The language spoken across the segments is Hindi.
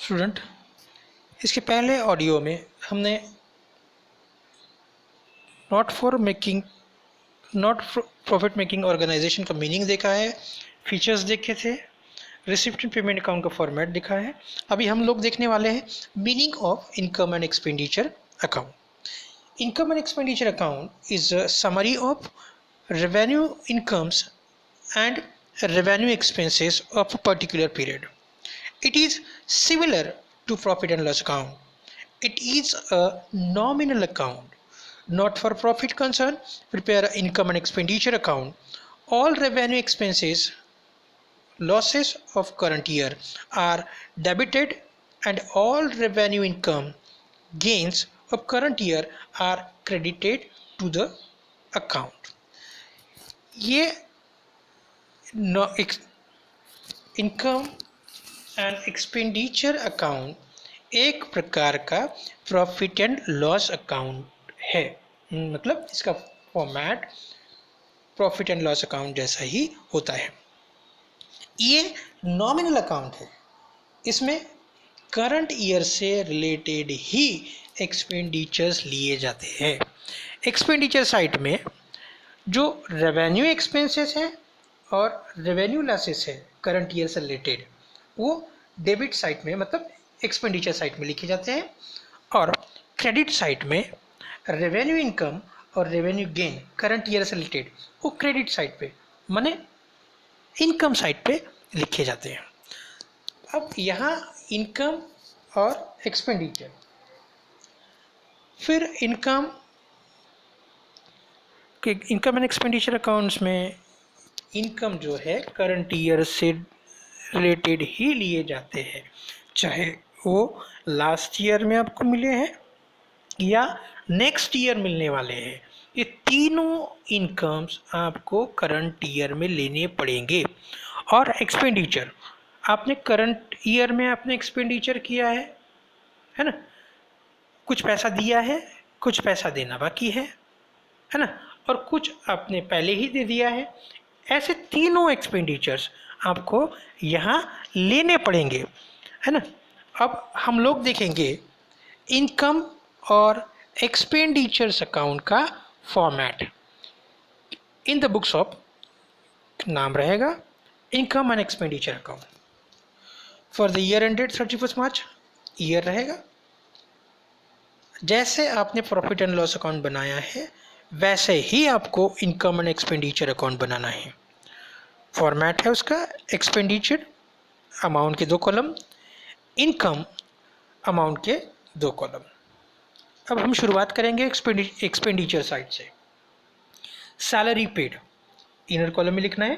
स्टूडेंट, इसके पहले ऑडियो में हमने नॉट प्रॉफिट मेकिंग ऑर्गेनाइजेशन का मीनिंग देखा है, फीचर्स देखे थे, रिसिप्ट एंड पेमेंट अकाउंट का फॉर्मेट दिखा है। अभी हम लोग देखने वाले हैं meaning of income and expenditure account. Income and expenditure account is a summary of revenue incomes and revenue expenses of a particular period. It is similar to profit and loss account. It is a nominal account. Not for profit concern, prepare an income and expenditure account. All revenue expenses, losses of current year are debited and all revenue income gains of current year are credited to the account. ये इनकम एंड एक्सपेंडिचर अकाउंट एक प्रकार का प्रॉफिट एंड लॉस अकाउंट है। मतलब इसका format profit and loss account जैसा ही होता है। ये नॉमिनल अकाउंट है, इसमें करंट ईयर से रिलेटेड ही एक्सपेंडिचर्स लिए जाते हैं। एक्सपेंडिचर साइड में जो रेवेन्यू एक्सपेंसेस हैं और रेवेन्यू लॉसेस है करंट ईयर से रिलेटेड, वो डेबिट साइड में मतलब एक्सपेंडिचर साइड में लिखे जाते हैं, और क्रेडिट साइड में रेवेन्यू इनकम और रेवेन्यू गेन करंट ईयर से रिलेटेड वो क्रेडिट साइड पे माने इनकम साइड पे लिखे जाते हैं। अब यहाँ इनकम और एक्सपेंडिचर, फिर इनकम एंड एक्सपेंडिचर अकाउंट्स में इनकम जो है करंट ईयर से रिलेटेड ही लिए जाते हैं, चाहे वो लास्ट ईयर में आपको मिले हैं या नेक्स्ट ईयर मिलने वाले हैं। ये तीनों इनकम्स आपको करंट ईयर में लेने पड़ेंगे। और एक्सपेंडिचर, आपने करंट ईयर में आपने एक्सपेंडिचर किया है ना, कुछ पैसा दिया है, कुछ पैसा देना बाकी है ना, और कुछ आपने पहले ही दे दिया है। ऐसे तीनों एक्सपेंडिचर्स आपको यहाँ लेने पड़ेंगे, है ना। अब हम लोग देखेंगे इनकम और एक्सपेंडिचर्स अकाउंट का format. In the books of नाम रहेगा income and expenditure account for the year ended 31 March, year रहेगा। जैसे आपने प्रॉफिट एंड लॉस अकाउंट बनाया है वैसे ही आपको इनकम एंड एक्सपेंडिचर अकाउंट बनाना है। फॉर्मेट है उसका एक्सपेंडिचर अमाउंट के 2 कॉलम, इनकम अमाउंट के 2 कॉलम। अब हम शुरुआत करेंगे एक्सपेंडिचर साइड से। सैलरी पेड इनर कॉलम में लिखना है।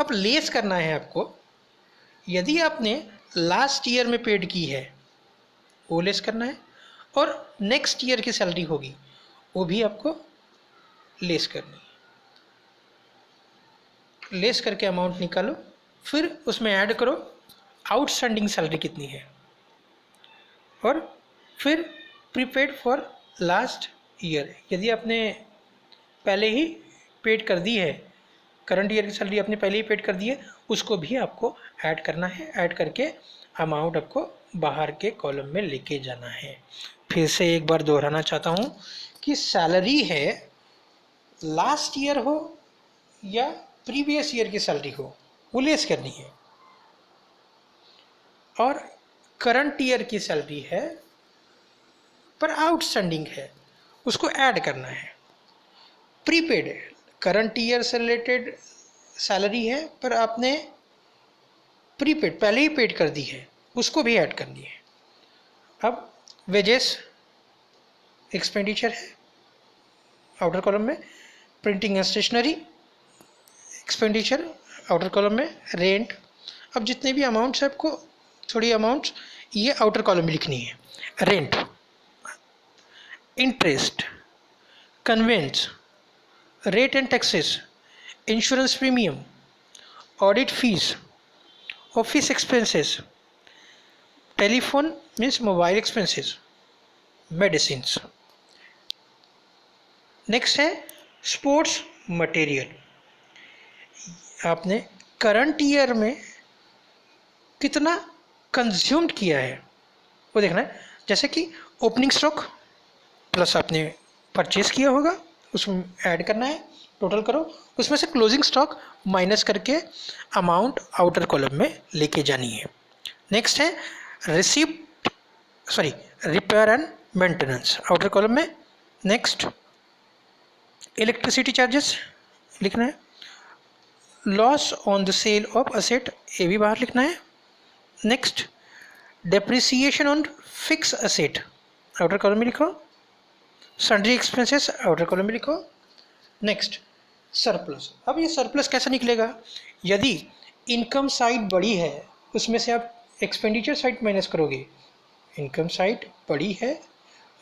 अब लेस करना है आपको, यदि आपने लास्ट ईयर में पेड की है वो लेस करना है, और नेक्स्ट ईयर की सैलरी होगी वो भी आपको लेस करनी है। लेस करके अमाउंट निकालो, फिर उसमें ऐड करो आउटस्टैंडिंग सैलरी कितनी है, और फिर प्रीपेड फॉर लास्ट ईयर। यदि आपने पहले ही पेड कर दी है, करंट ईयर की सैलरी आपने पहले ही पेड कर दी है, उसको भी आपको ऐड करना है। ऐड करके अमाउंट आपको बाहर के कॉलम में लेके जाना है। फिर से एक बार दोहराना चाहता हूँ कि सैलरी है, लास्ट ईयर हो या प्रीवियस ईयर की सैलरी हो वो लेस करनी है, और करंट ईयर की सैलरी है पर आउटस्टैंडिंग है उसको ऐड करना है। प्रीपेड करंट ईयर से रिलेटेड सैलरी है पर आपने प्रीपेड पहले ही पेड कर दी है, उसको भी ऐड करनी है। अब वेजेस एक्सपेंडिचर है आउटर कॉलम में, printing and stationery expenditure outer column में, रेंट। अब जितने भी अमाउंट्स है आपको थोड़ी अमाउंट्स ये आउटर कॉलम में लिखनी है। Rent, interest, conveyance, rate and taxes, insurance premium, audit fees, office expenses, telephone means mobile expenses, medicines. Next है स्पोर्ट्स मटेरियल। आपने करंट ईयर में कितना कंज्यूम्ड किया है वो देखना है। जैसे कि ओपनिंग स्टॉक प्लस आपने परचेज किया होगा उसमें ऐड करना है, टोटल करो, उसमें से क्लोजिंग स्टॉक माइनस करके अमाउंट आउटर कॉलम में लेके जानी है। नेक्स्ट है receipt sorry repair and maintenance outer column में। नेक्स्ट इलेक्ट्रिसिटी चार्जेस लिखना है। Loss on the sale of asset ये भी बाहर लिखना है। Next depreciation on fix asset outer column में लिखो। सन्ड्री एक्सपेंसेस आउटर कॉलम में लिखो। Next surplus. अब ये सरप्लस कैसे निकलेगा? यदि इनकम साइड बड़ी है उसमें से आप एक्सपेंडिचर साइड माइनस करोगे, इनकम साइड बड़ी है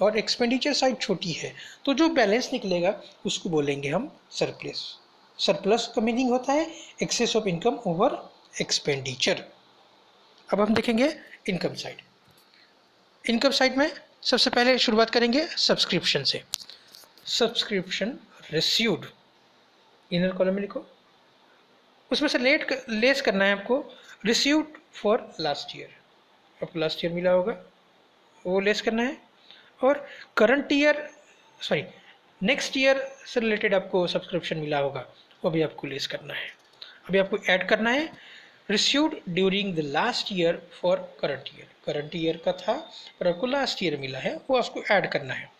और एक्सपेंडिचर साइड छोटी है, तो जो बैलेंस निकलेगा उसको बोलेंगे हम सरप्लस। सरप्लस का मीनिंग होता है excess of income over expenditure. अब हम देखेंगे इनकम साइड। इनकम साइड में सबसे पहले शुरुआत करेंगे सब्सक्रिप्शन से। सब्सक्रिप्शन रिसीव्ड इनर कॉलम में लिखो। उसमें से लेस करना है आपको रिसीव्ड फॉर लास्ट ईयर, आपको लास्ट ईयर मिला होगा वो लेस करना है। और current year sorry next year से रिलेटेड आपको सब्सक्रिप्शन मिला होगा वो भी आपको लेस करना है। अभी आपको ऐड करना है received during the last year for current year. Current year का था और आपको लास्ट ईयर मिला है वो आपको ऐड करना है।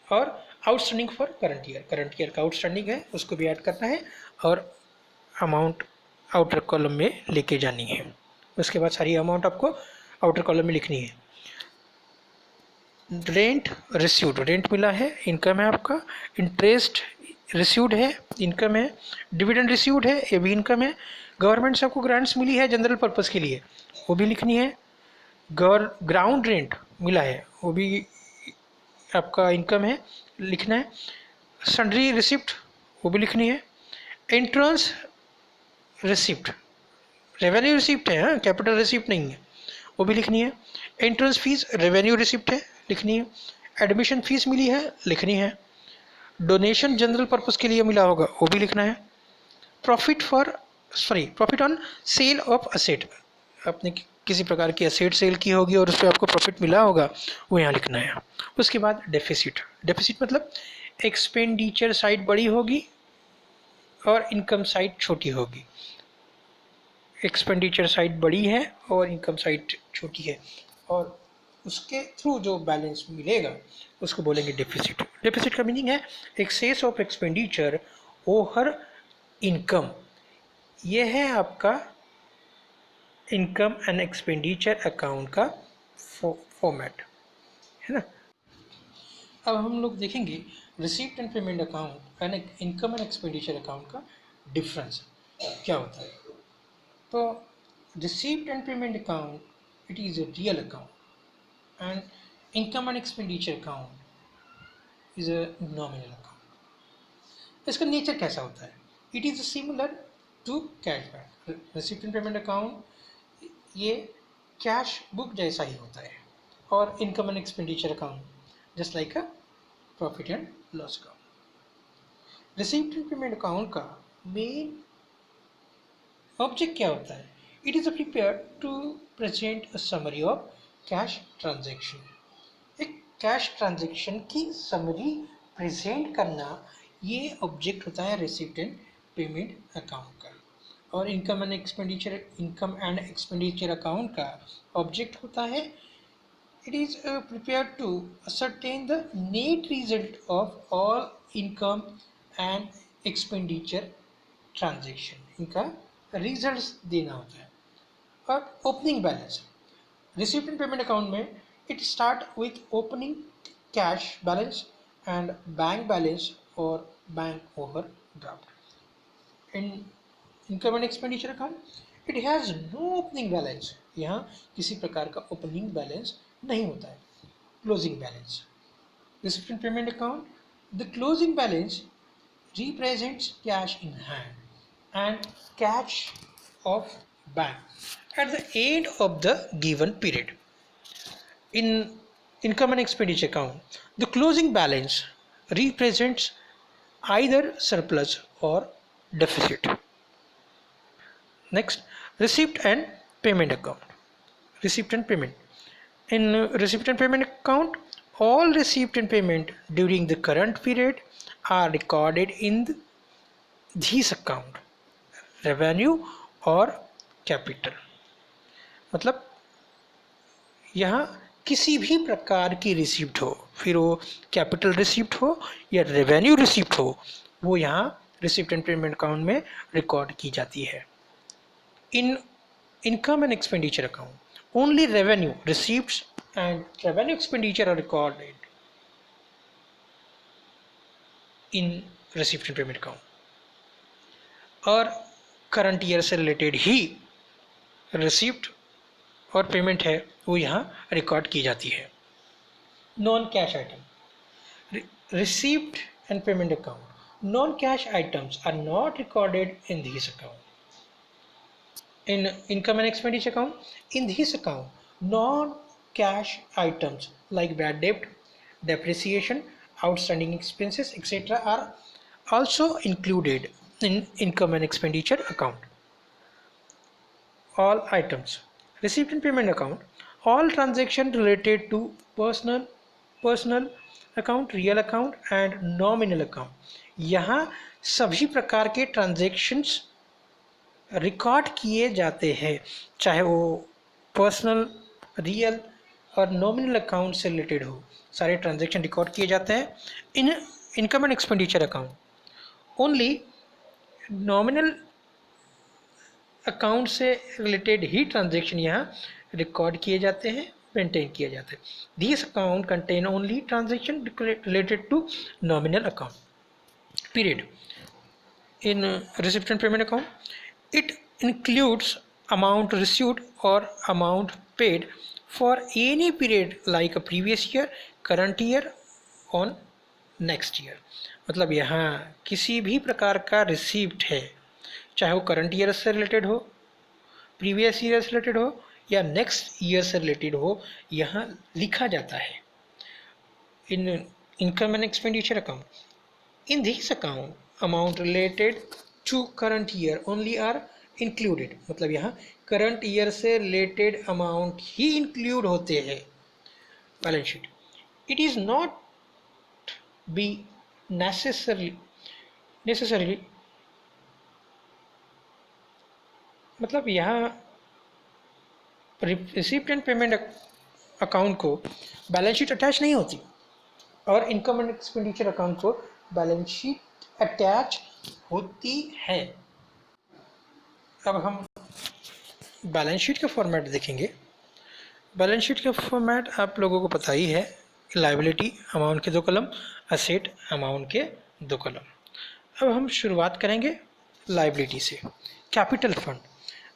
और आउटस्टैंडिंग फॉर करंट ईयर का आउटस्टैंडिंग है उसको भी ऐड करना है और अमाउंट आउटर कॉलम में लेके जानी है। उसके बाद सारी अमाउंट आपको आउटर कॉलम में लिखनी है। रेंट रिसीव्ड, रेंट मिला है इनकम है आपका। इंटरेस्ट रिसीव्ड है इनकम है। डिविडेंड रिसीव्ड है ये भी इनकम है। गवर्नमेंट से आपको ग्रांट्स मिली है जनरल पर्पज़ के लिए वो भी लिखनी है। ग्राउंड रेंट मिला है वो भी आपका इनकम है लिखना है। सन्ड्री रिसिप्ट वो भी लिखनी है। एंट्रेंस रिसिप्ट रेवेन्यू रिसिप्ट है, हाँ कैपिटल रिसिप्ट नहीं है, वो भी लिखनी है। एंट्रेंस फीस रेवेन्यू रिसिप्ट है लिखनी है। एडमिशन फीस मिली है लिखनी है। डोनेशन जनरल पर्पज़ के लिए मिला होगा वो भी लिखना है। Profit on sale of asset, आपने किसी प्रकार की असेट सेल की होगी और उस पर आपको प्रॉफिट मिला होगा वो यहाँ लिखना है। उसके बाद डेफिसिट। डेफिसिट मतलब एक्सपेंडिचर साइड बड़ी होगी और इनकम साइड छोटी होगी। एक्सपेंडिचर साइड बड़ी है और इनकम साइड छोटी है और उसके थ्रू जो बैलेंस मिलेगा उसको बोलेंगे डेफिसिट। डेफिसिट का मीनिंग है excess of expenditure over income. ये है आपका इनकम एंड एक्सपेंडिचर अकाउंट का फॉर्मेट है ना। अब हम लोग देखेंगे receipt and payment account and income and expenditure account का डिफरेंस क्या होता है। तो receipt and payment account it is a real account and income and expenditure account is a nominal account. इसका नेचर कैसा होता है? It is similar to cash bank. Receipt and payment account ये कैश बुक जैसा ही होता है और income and expenditure account just like a profit and loss account. Receipt and payment account का मेन ऑब्जेक्ट क्या होता है? It is prepare to present a summary of cash transaction. एक कैश ट्रांजैक्शन की समरी प्रेजेंट करना ये ऑब्जेक्ट होता है रिसीप्ट एंड पेमेंट अकाउंट का। और इनकम एंड एक्सपेंडिचर अकाउंट का ऑब्जेक्ट होता है it is prepare to ascertain the net result of all income and expenditure transaction. इनका रिजल्ट्स देना होता है। और opening balance receipt and payment account में it start with opening cash balance and bank balance or bank overdraft. In income and expenditure account it has no opening balance, यहाँ किसी प्रकार का ओपनिंग बैलेंस नहीं होता है। Closing balance receipt and payment account the closing balance represents cash in hand and cash of bank at the end of the given period. In income and expenditure account, the closing balance represents either surplus or deficit. Next, receipt and payment account. receipt and payment. In receipt and payment account, all receipt and payment during the current period are recorded in this account, revenue और कैपिटल। मतलब यहाँ किसी भी प्रकार की रिसिप्ट हो, फिर वो कैपिटल रिसिप्ट हो या रेवेन्यू रिसिप्ट हो, वो यहाँ रिसिप्ट एंड पेमेंट अकाउंट में रिकॉर्ड की जाती है। In income and expenditure account, only revenue receipts and revenue expenditure are recorded in receipt and payment account, और करंट ईयर से रिलेटेड ही रिसिप्ट और पेमेंट है वो यहाँ रिकॉर्ड की जाती है। Non cash item, receipt and payment account, non cash items are not recorded in this account. In income and expenditure account, in this account, non-cash items like bad debt, depreciation, outstanding expenses, etc. are also included in income and expenditure account. All items, receipt and payment account, all transactions related to personal account, real account and nominal account, यहाँ सभी प्रकार के transactions रिकॉर्ड किए जाते हैं, चाहे वो पर्सनल, रियल और नॉमिनल अकाउंट से रिलेटेड हो, सारे ट्रांजैक्शन रिकॉर्ड किए जाते हैं in income and expenditure account. Only nominal account से रिलेटेड ही ट्रांजैक्शन यहाँ रिकॉर्ड किए जाते हैं, मेंटेन किए जाते हैं। This account contain only transaction related to nominal account. Period in receipt and payment account, it includes amount received or amount paid for any period like a previous year, current year on next year। मतलब यहाँ किसी भी प्रकार का रिसीप्ट है, चाहे वो करंट ईयर से रिलेटेड हो, प्रीवियस ईयर से रिलेटेड हो या नेक्स्ट ईयर से रिलेटेड हो, यहाँ लिखा जाता है। In income and expenditure account, in this account amount related to current year only are included. मतलब यहाँ करंट ईयर से रिलेटेड अमाउंट ही इंक्लूड होते हैं balance sheet. It is not be necessarily मतलब यहाँ रिसिप्ट एंड पेमेंट अकाउंट को बैलेंस शीट अटैच नहीं होती, और इनकम एंड एक्सपेंडिचर अकाउंट को बैलेंस शीट अटैच होती है। अब हम बैलेंस शीट का फॉर्मेट देखेंगे। बैलेंस शीट का फॉर्मेट आप लोगों को पता ही है, लायबिलिटी अमाउंट के 2 कलम, असेट अमाउंट के 2 कलम। अब हम शुरुआत करेंगे लायबिलिटी से। कैपिटल फंड,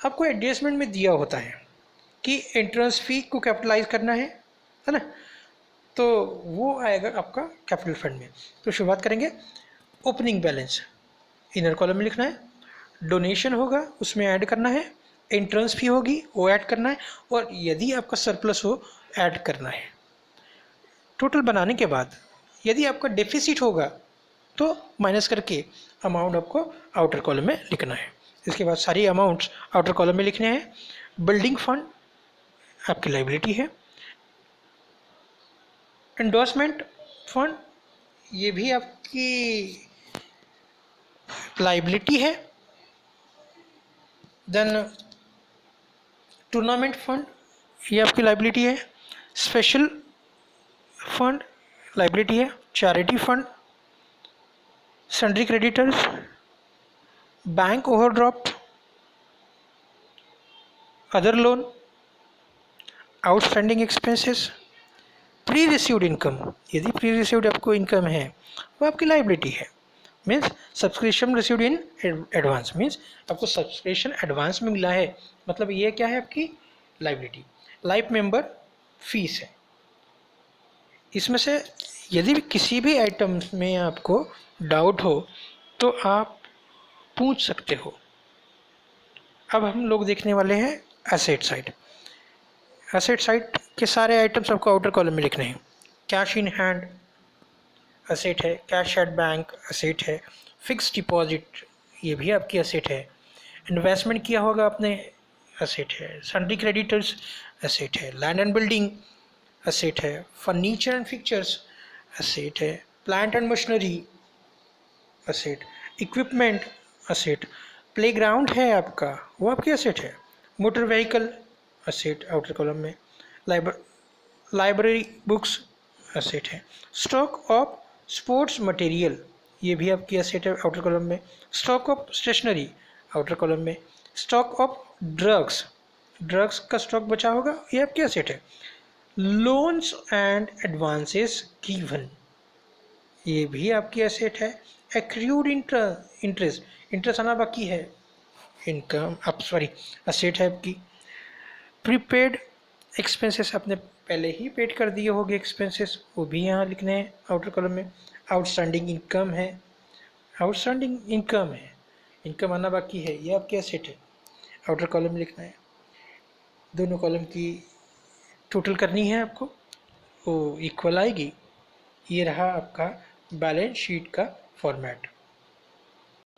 आपको एडजस्टमेंट में दिया होता है कि एंट्रेंस फी को कैपिटलाइज करना है ना, तो वो आएगा आपका कैपिटल फंड में। तो शुरुआत करेंगे, ओपनिंग बैलेंस इनर कॉलम में लिखना है, डोनेशन होगा उसमें ऐड करना है, एंट्रेंस फी होगी वो ऐड करना है, और यदि आपका सरप्लस हो ऐड करना है। टोटल बनाने के बाद यदि आपका डेफिसिट होगा तो माइनस करके अमाउंट आपको आउटर कॉलम में लिखना है। इसके बाद सारी अमाउंट्स आउटर कॉलम में लिखने हैं। बिल्डिंग फंड आपकी लायबिलिटी है। एंडोर्समेंट फंड ये भी आपकी लायबिलिटी है। देन टूर्नामेंट फंड ये आपकी लायबिलिटी है। स्पेशल फंड लायबिलिटी है। Charity fund, sundry creditors, bank overdraft, other loan, outstanding expenses, pre received income, यदि प्री रिसीव्ड आपको इनकम है वो आपकी लायबिलिटी है। Means subscription received in advance, means आपको सब्सक्रिप्शन एडवांस में मिला है, मतलब ये क्या है आपकी लायबिलिटी। लाइफ मेंबर फीस है। इसमें से यदि किसी भी आइटम में आपको डाउट हो तो आप पूछ सकते हो। अब हम लोग देखने वाले हैं एसेट साइड। एसेट साइड के सारे आइटम्स आपको आउटर कॉलम में लिखने हैं। कैश इन हैंड असेट है, कैश एट बैंक असेट है, फिक्स डिपॉजिट ये भी आपकी असेट है, इन्वेस्टमेंट किया होगा आपने एसेट है। सन्ड्री क्रेडिटर्स एसेट है। लैंड एंड बिल्डिंग एसेट है। फर्नीचर एंड फिक्चर्स एसेट है। Plant and machinery asset. Equipment asset. Playground है आपका, वो आपकी एसेट है। Motor vehicle asset outer column में। लाइब्रेरी बुक्स एसेट है। स्टॉक ऑफ स्पोर्ट्स मटेरियल, ये भी आपकी एसेट है आउटर कॉलम में। Stock of stationery outer column में। स्टॉक ऑफ ड्रग्स, ड्रग्स का स्टॉक बचा होगा, ये आपकी एसेट है। लोन्स एंड एडवांसेस गिवन, ये भी आपकी एसेट है। एक्रूड इंटरेस्ट, इंटरेस्ट आना बाकी है, इनकम आप सॉरी एसेट है आपकी। प्रीपेड एक्सपेंसेस आपने पहले ही पेड कर दिए होंगे एक्सपेंसेस, वो भी यहाँ लिखने हैं आउटर कॉलम में। आउटस्टैंडिंग इनकम है, आउटस्टैंडिंग इनकम है, इनकम आना बाकी है, ये आपकी एसेट है, आउटर कॉलम में लिखना है। दोनों कॉलम की टोटल करनी है आपको, वो इक्वल आएगी। ये रहा आपका बैलेंस शीट का फॉर्मेट।